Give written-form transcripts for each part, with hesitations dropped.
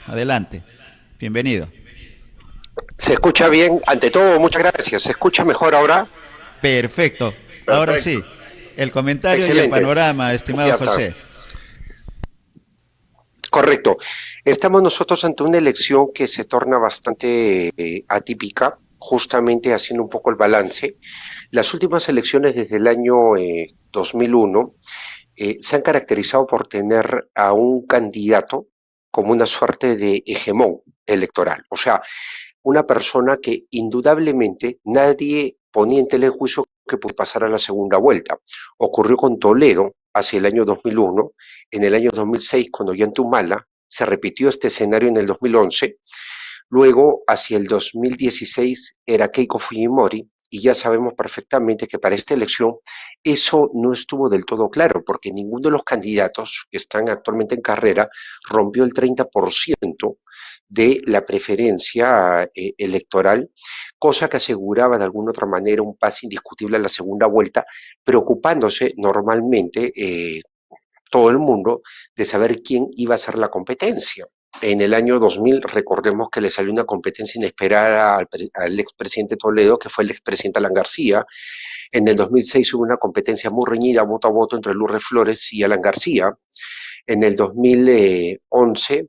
Adelante. Bienvenido. Se escucha bien. Ante todo, muchas gracias. ¿Se escucha mejor ahora? Perfecto. Ahora Perfecto. sí, el comentario y el Excelente. panorama, estimado Ya está. José. Correcto. Estamos nosotros ante una elección que se torna bastante atípica, justamente haciendo un poco el balance. Las últimas elecciones desde el año 2001 se han caracterizado por tener a un candidato como una suerte de hegemón electoral. O sea, una persona que indudablemente nadie ponía en tela de juicio que puede pasar a la segunda vuelta. Ocurrió con Toledo hacia el año 2001, en el año 2006 con Ollanta se repitió este escenario en el 2011, luego hacia el 2016 era Keiko Fujimori, y ya sabemos perfectamente que para esta elección eso no estuvo del todo claro, porque ninguno de los candidatos que están actualmente en carrera rompió el 30% de la preferencia electoral, cosa que aseguraba de alguna otra manera un pase indiscutible a la segunda vuelta, preocupándose normalmente todo el mundo de saber quién iba a ser la competencia. En el año 2000, recordemos que le salió una competencia inesperada al expresidente Toledo, que fue el expresidente Alan García. En el 2006 hubo una competencia muy reñida, voto a voto, entre Lourdes Flores y Alan García. En el 2011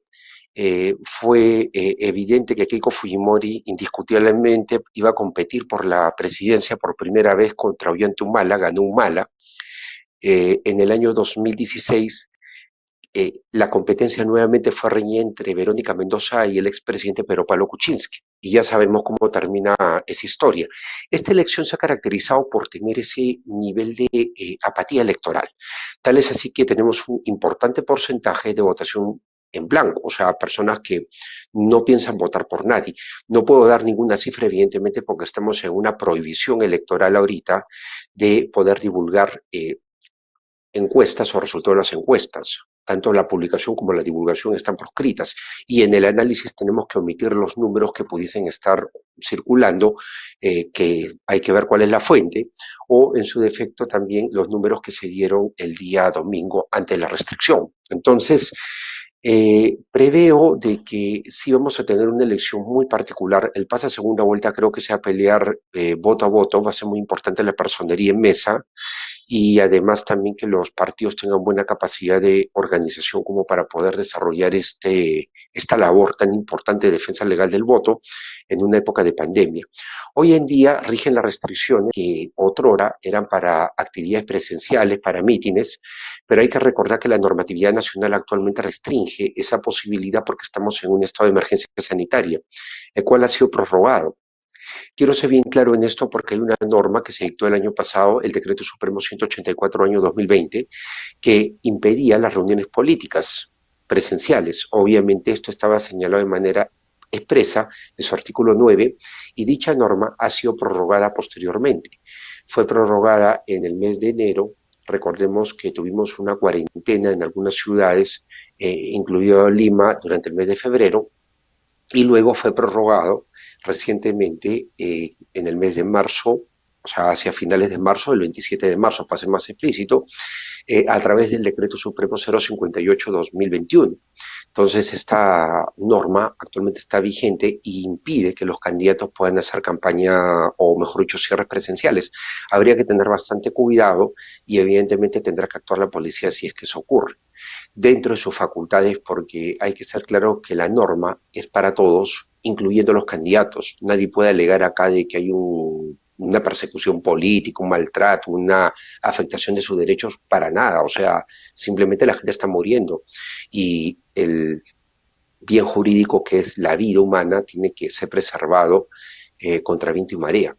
fue evidente que Keiko Fujimori indiscutiblemente iba a competir por la presidencia por primera vez contra Ollanta Humala, ganó Humala. En el año 2016 la competencia nuevamente fue reñida entre Verónica Mendoza y el expresidente Pedro Pablo Kuczynski. Y ya sabemos cómo termina esa historia. Esta elección se ha caracterizado por tener ese nivel de apatía electoral. Tal es así que tenemos un importante porcentaje de votación en blanco, o sea, personas que no piensan votar por nadie. No puedo dar ninguna cifra, evidentemente, porque estamos en una prohibición electoral ahorita de poder divulgar encuestas o resultados de las encuestas. Tanto la publicación como la divulgación están proscritas y en el análisis tenemos que omitir los números que pudiesen estar circulando, que hay que ver cuál es la fuente, o en su defecto también los números que se dieron el día domingo ante la restricción. Entonces, preveo de que sí vamos a tener una elección muy particular. El pase a segunda vuelta creo que sea pelear voto a voto, va a ser muy importante la personería en mesa y además también que los partidos tengan buena capacidad de organización como para poder desarrollar esta labor tan importante de defensa legal del voto en una época de pandemia. Hoy en día rigen las restricciones que otrora eran para actividades presenciales, para mítines, pero hay que recordar que la normatividad nacional actualmente restringe esa posibilidad porque estamos en un estado de emergencia sanitaria, el cual ha sido prorrogado. Quiero ser bien claro en esto porque hay una norma que se dictó el año pasado, el Decreto Supremo 184 año 2020, que impedía las reuniones políticas presenciales. Obviamente esto estaba señalado de manera expresa en su artículo 9 y dicha norma ha sido prorrogada posteriormente. Fue prorrogada en el mes de enero. Recordemos que tuvimos una cuarentena en algunas ciudades, incluido Lima, durante el mes de febrero, y luego fue prorrogado recientemente en el mes de marzo, o sea, hacia finales de marzo, el 27 de marzo, para ser más explícito, a través del Decreto Supremo 058-2021. Entonces, esta norma actualmente está vigente e impide que los candidatos puedan hacer campaña, o mejor dicho, cierres presenciales. Habría que tener bastante cuidado y evidentemente tendrá que actuar la policía si es que eso ocurre dentro de sus facultades, porque hay que ser claro que la norma es para todos, incluyendo los candidatos. Nadie puede alegar acá de que hay una persecución política, un maltrato, una afectación de sus derechos para nada. O sea, simplemente la gente está muriendo y el bien jurídico que es la vida humana tiene que ser preservado contra viento y marea.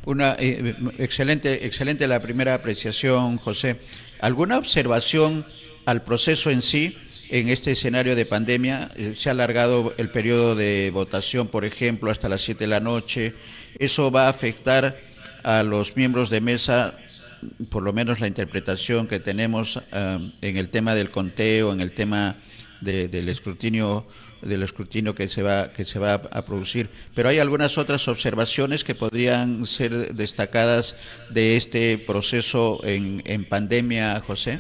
Una excelente la primera apreciación, José. ¿Alguna observación al proceso en sí en este escenario de pandemia? Se ha alargado el periodo de votación, por ejemplo, hasta las 7 de la noche. ¿Eso va a afectar a los miembros de mesa, por lo menos la interpretación que tenemos en el tema del conteo, en el tema del escrutinio que se va a producir? Pero hay algunas otras observaciones que podrían ser destacadas de este proceso en pandemia, José.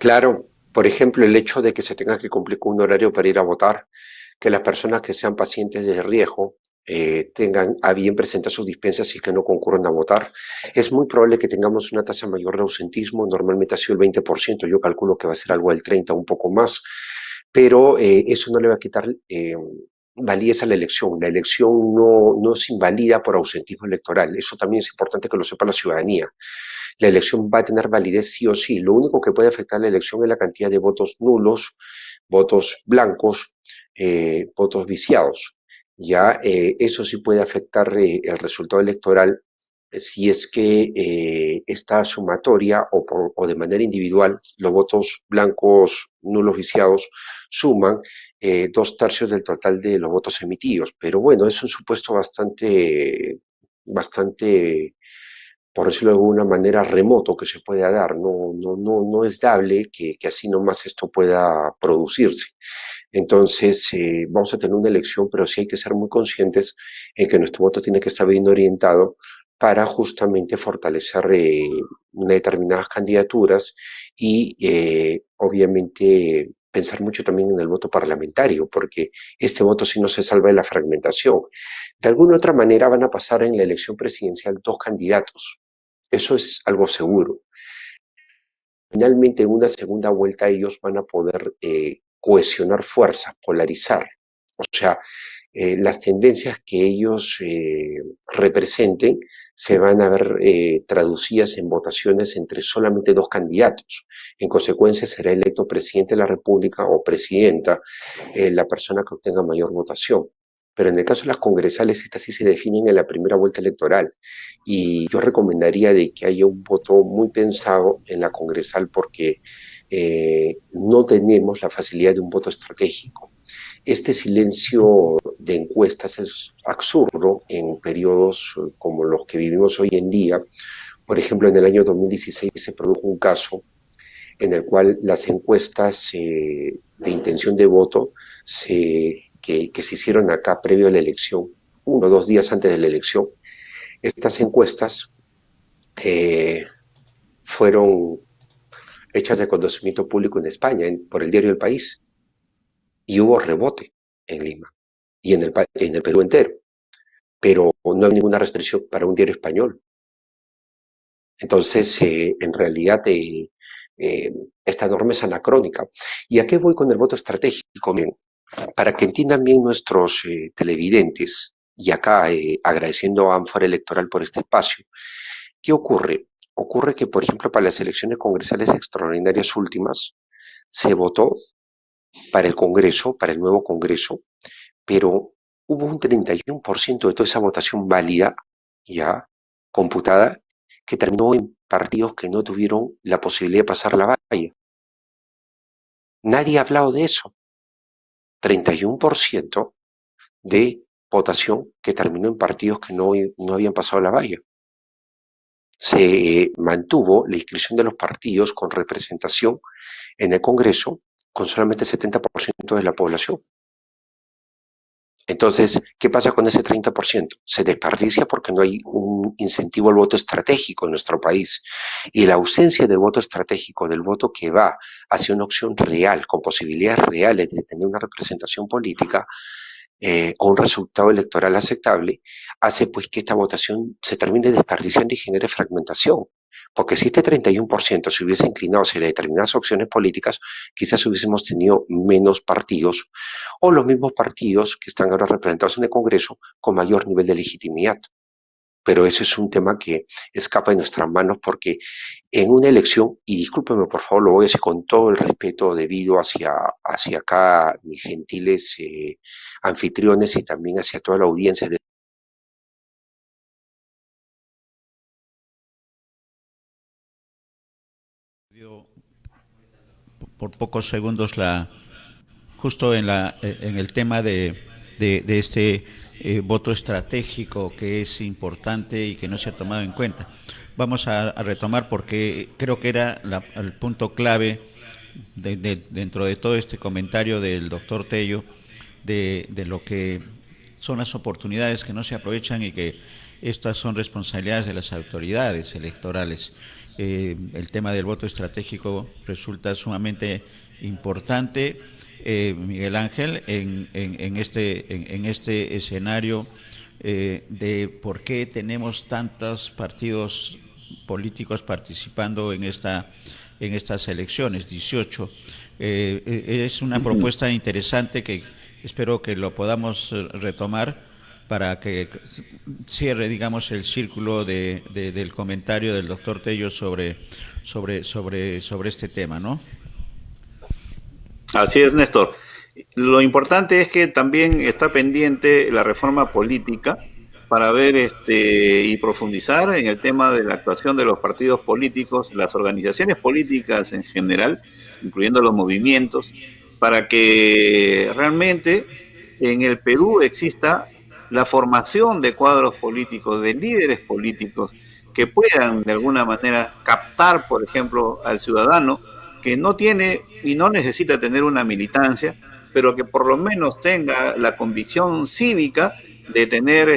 Claro, por ejemplo, el hecho de que se tenga que cumplir con un horario para ir a votar, que las personas que sean pacientes de riesgo tengan a bien presentar sus dispensas y que no concurran a votar. Es muy probable que tengamos una tasa mayor de ausentismo, normalmente ha sido el 20%, yo calculo que va a ser algo del 30, un poco más, pero eso no le va a quitar validez a la elección. La elección no se invalida por ausentismo electoral, eso también es importante que lo sepa la ciudadanía. La elección va a tener validez sí o sí. Lo único que puede afectar la elección es la cantidad de votos nulos, votos blancos, votos viciados. Ya eso sí puede afectar el resultado electoral si es que esta sumatoria o de manera individual los votos blancos, nulos, viciados suman 2/3 del total de los votos emitidos. Pero bueno, es un supuesto bastante, por decirlo de alguna manera, remoto que se pueda dar. No es dable que así nomás esto pueda producirse. Entonces, vamos a tener una elección, pero sí hay que ser muy conscientes en que nuestro voto tiene que estar bien orientado para justamente fortalecer determinadas candidaturas y obviamente pensar mucho también en el voto parlamentario, porque este voto sí no se salva de la fragmentación. De alguna otra manera van a pasar en la elección presidencial dos candidatos. Eso es algo seguro. Finalmente, en una segunda vuelta, ellos van a poder cohesionar fuerzas, polarizar. O sea, las tendencias que ellos representen se van a ver traducidas en votaciones entre solamente dos candidatos. En consecuencia, será electo presidente de la República o presidenta la persona que obtenga mayor votación. Pero en el caso de las congresales, estas sí se definen en la primera vuelta electoral. Y yo recomendaría de que haya un voto muy pensado en la congresal porque no tenemos la facilidad de un voto estratégico. Este silencio de encuestas es absurdo en periodos como los que vivimos hoy en día. Por ejemplo, en el año 2016 se produjo un caso en el cual las encuestas de intención de voto que se hicieron acá previo a la elección, 1 o 2 días antes de la elección, estas encuestas eh, fueron hechas de conocimiento público en España por el diario El País y hubo rebote en Lima y en el Perú entero, pero no hay ninguna restricción para un diario español. Entonces, en realidad, eh, esta norma es anacrónica. ¿Y a qué voy con el voto estratégico? Bien, para que entiendan bien nuestros televidentes, y acá agradeciendo a Ánfora Electoral por este espacio, ¿qué ocurre? Ocurre que, por ejemplo, para las elecciones congresales extraordinarias últimas, se votó para el Congreso, para el nuevo Congreso, pero hubo un 31% de toda esa votación válida, ya computada, que terminó en partidos que no tuvieron la posibilidad de pasar la valla. Nadie ha hablado de eso. 31% de votación que terminó en partidos que no habían pasado la valla. Se mantuvo la inscripción de los partidos con representación en el Congreso con solamente el 70% de la población. Entonces, ¿qué pasa con ese 30%? Se desperdicia porque no hay un incentivo al voto estratégico en nuestro país. Y la ausencia del voto estratégico, del voto que va hacia una opción real, con posibilidades reales de tener una representación política o un resultado electoral aceptable, hace pues que esta votación se termine desperdiciando y genere fragmentación. Porque si este 31% se hubiese inclinado hacia determinadas opciones políticas, quizás hubiésemos tenido menos partidos o los mismos partidos que están ahora representados en el Congreso con mayor nivel de legitimidad. Pero eso es un tema que escapa de nuestras manos porque en una elección, y discúlpeme por favor, lo voy a decir con todo el respeto debido hacia acá mis gentiles anfitriones y también hacia toda la audiencia. Por pocos segundos justo en el tema de este voto estratégico que es importante y que no se ha tomado en cuenta. Vamos a retomar porque creo que era el punto clave dentro de todo este comentario del doctor Tello de lo que son las oportunidades que no se aprovechan y que estas son responsabilidades de las autoridades electorales. El tema del voto estratégico resulta sumamente importante, Miguel Ángel, en este escenario de por qué tenemos tantos partidos políticos participando en estas elecciones, 18. Es una propuesta interesante que espero que lo podamos retomar para que cierre, digamos, el círculo del comentario del doctor Tello sobre este tema, ¿no? Así es, Néstor. Lo importante es que también está pendiente la reforma política para ver y profundizar en el tema de la actuación de los partidos políticos, las organizaciones políticas en general, incluyendo los movimientos, para que realmente en el Perú exista la formación de cuadros políticos, de líderes políticos, que puedan de alguna manera captar, por ejemplo, al ciudadano que no tiene y no necesita tener una militancia, pero que por lo menos tenga la convicción cívica de tener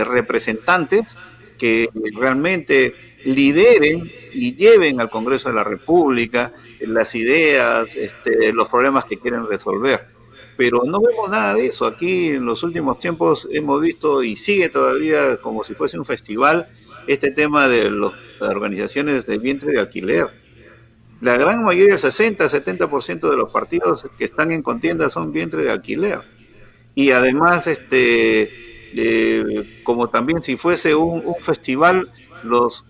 representantes que realmente lideren y lleven al Congreso de la República las ideas, los problemas que quieren resolver. Pero no vemos nada de eso. Aquí en los últimos tiempos hemos visto, y sigue todavía como si fuese un festival, este tema de las organizaciones de vientre de alquiler. La gran mayoría, el 60-70% de los partidos que están en contienda son vientre de alquiler. Y además, como también si fuese un festival, los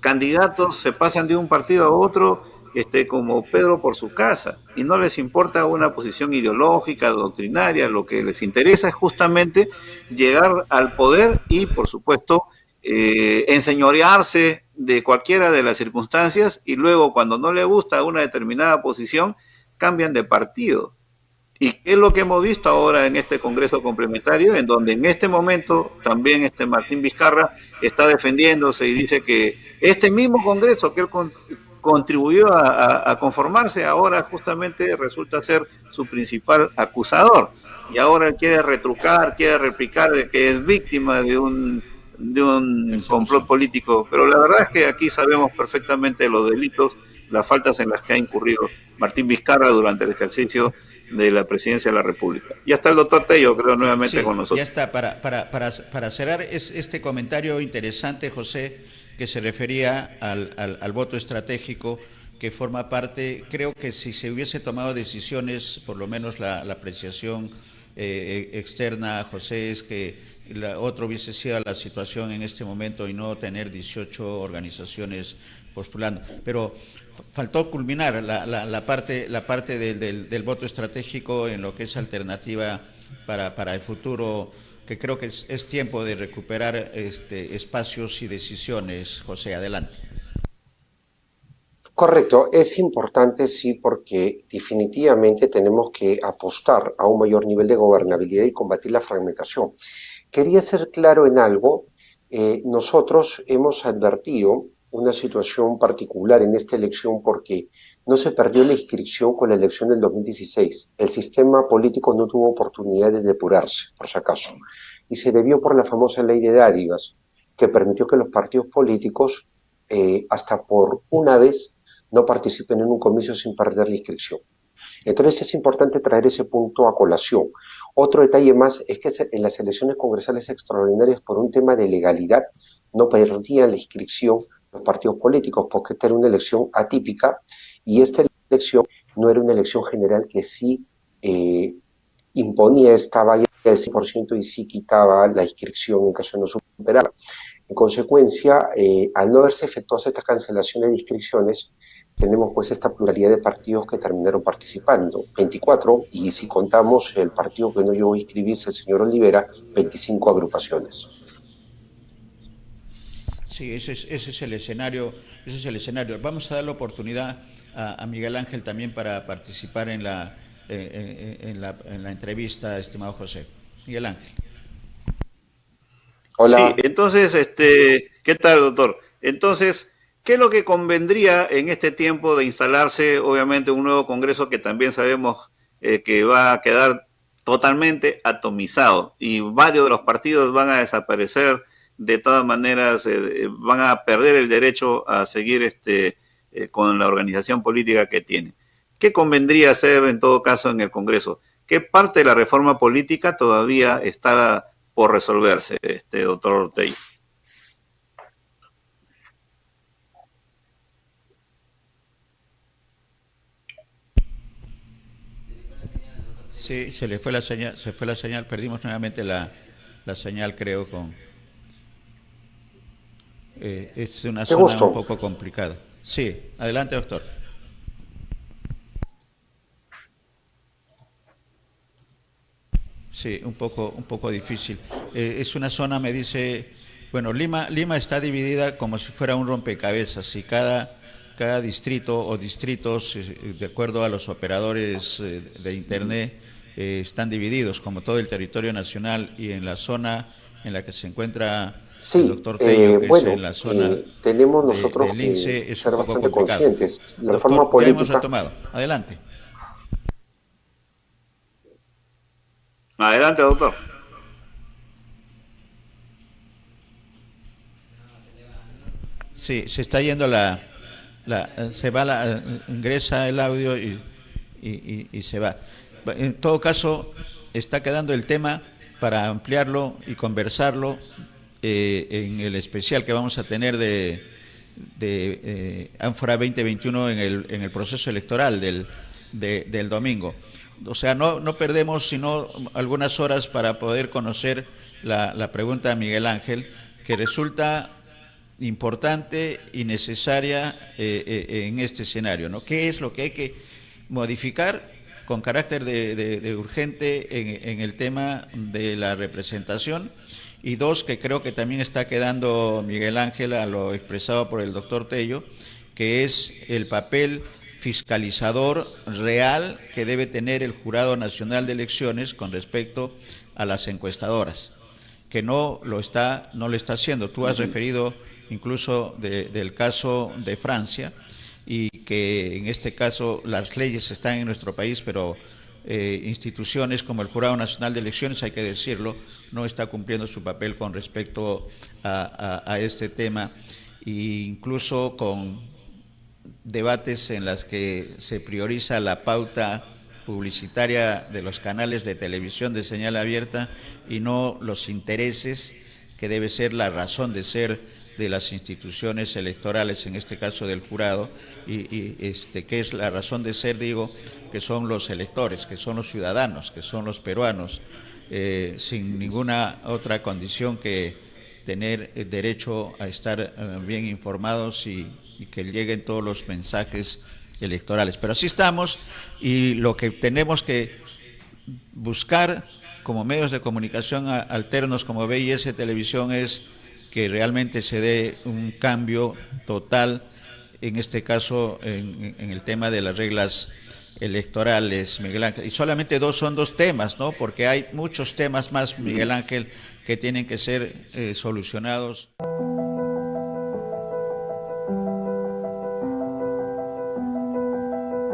candidatos se pasan de un partido a otro, como Pedro por su casa, y no les importa una posición ideológica, doctrinaria. Lo que les interesa es justamente llegar al poder y, por supuesto, enseñorearse de cualquiera de las circunstancias, y luego, cuando no le gusta una determinada posición, cambian de partido. Y es lo que hemos visto ahora en este Congreso complementario, en donde en este momento también Martín Vizcarra está defendiéndose y dice que este mismo Congreso que él contribuyó a conformarse, ahora justamente resulta ser su principal acusador. Y ahora él quiere retrucar, quiere replicar de que es víctima de un complot político. Pero la verdad es que aquí sabemos perfectamente los delitos, las faltas en las que ha incurrido Martín Vizcarra durante el ejercicio de la presidencia de la República. Ya está el doctor Tello, creo, nuevamente con nosotros. Ya está. Para cerrar este comentario interesante, José, que se refería al voto estratégico, que forma parte, creo que si se hubiese tomado decisiones, por lo menos la apreciación externa, José, es que otro hubiese sido la situación en este momento y no tener 18 organizaciones postulando. Pero faltó culminar la parte del voto estratégico en lo que es alternativa para el futuro, que creo que es tiempo de recuperar espacios y decisiones. José, adelante. Correcto, es importante, sí, porque definitivamente tenemos que apostar a un mayor nivel de gobernabilidad y combatir la fragmentación. Quería ser claro en algo. Nosotros hemos advertido una situación particular en esta elección porque no se perdió la inscripción con la elección del 2016. El sistema político no tuvo oportunidad de depurarse, por si acaso, y se debió por la famosa ley de dádivas, que permitió que los partidos políticos, hasta por una vez, no participen en un comicio sin perder la inscripción. Entonces es importante traer ese punto a colación. Otro detalle más es que en las elecciones congresales extraordinarias, por un tema de legalidad, no perdían la inscripción los partidos políticos, porque esta era una elección atípica, y esta elección no era una elección general que sí imponía esta valla del 100% y sí quitaba la inscripción en caso de no superarla. En consecuencia, al no haberse efectuado estas cancelaciones de inscripciones, tenemos pues esta pluralidad de partidos que terminaron participando, 24, y si contamos el partido que no llegó a inscribirse, el señor Olivera, 25 agrupaciones. Sí, ese es el escenario, Vamos a dar la oportunidad a Miguel Ángel también para participar en la entrevista, estimado José. Miguel Ángel. Hola. Sí, entonces, ¿qué tal, doctor? Entonces, ¿qué es lo que convendría en este tiempo de instalarse, obviamente, un nuevo Congreso que también sabemos que va a quedar totalmente atomizado y varios de los partidos van a desaparecer de todas maneras van a perder el derecho a seguir con la organización política que tienen. ¿Qué convendría hacer en todo caso en el Congreso? ¿Qué parte de la reforma política todavía está por resolverse, doctor Ortega? Sí, se fue la señal, perdimos nuevamente la señal, creo, es una Qué zona un gusto. poco complicada. Sí, adelante, doctor. Sí, un poco difícil. Es una zona, me dice, bueno, Lima está dividida como si fuera un rompecabezas y cada distrito o distritos, de acuerdo a los operadores de Internet, están divididos, como todo el territorio nacional, y en la zona en la que se encuentra el Sí, doctor Tello, que es en bueno, la zona tenemos nosotros del que INSE, es un ser poco bastante complicado. conscientes. La Doctor, reforma ya hemos política, retomado. Adelante. Adelante, doctor. Sí, se está yendo ingresa el audio y se va. En todo caso, está quedando el tema para ampliarlo y conversarlo en el especial que vamos a tener de Ánfora 2021 en el proceso electoral del domingo. O sea, no perdemos sino algunas horas para poder conocer la pregunta de Miguel Ángel, que resulta importante y necesaria en este escenario, ¿no? ¿Qué es lo que hay que modificar con carácter de urgente en el tema de la representación? Y dos, que creo que también está quedando Miguel Ángel a lo expresado por el doctor Tello, que es el papel fiscalizador real que debe tener el Jurado Nacional de Elecciones con respecto a las encuestadoras, que no lo está haciendo. Tú has referido incluso del caso de Francia, y que en este caso las leyes están en nuestro país, pero instituciones como el Jurado Nacional de Elecciones, hay que decirlo, no está cumpliendo su papel con respecto a este tema, e incluso con debates en las que se prioriza la pauta publicitaria de los canales de televisión de señal abierta y no los intereses que debe ser la razón de ser de las instituciones electorales, en este caso del jurado, que es la razón de ser, digo, que son los electores, que son los ciudadanos, que son los peruanos, sin ninguna otra condición que tener derecho a estar bien informados y que lleguen todos los mensajes electorales. Pero así estamos, y lo que tenemos que buscar como medios de comunicación alternos como BIS Televisión es que realmente se dé un cambio total, en este caso en el tema de las reglas electorales, Miguel Ángel. Y solamente son dos temas, ¿no? Porque hay muchos temas más, Miguel Ángel, que tienen que ser solucionados.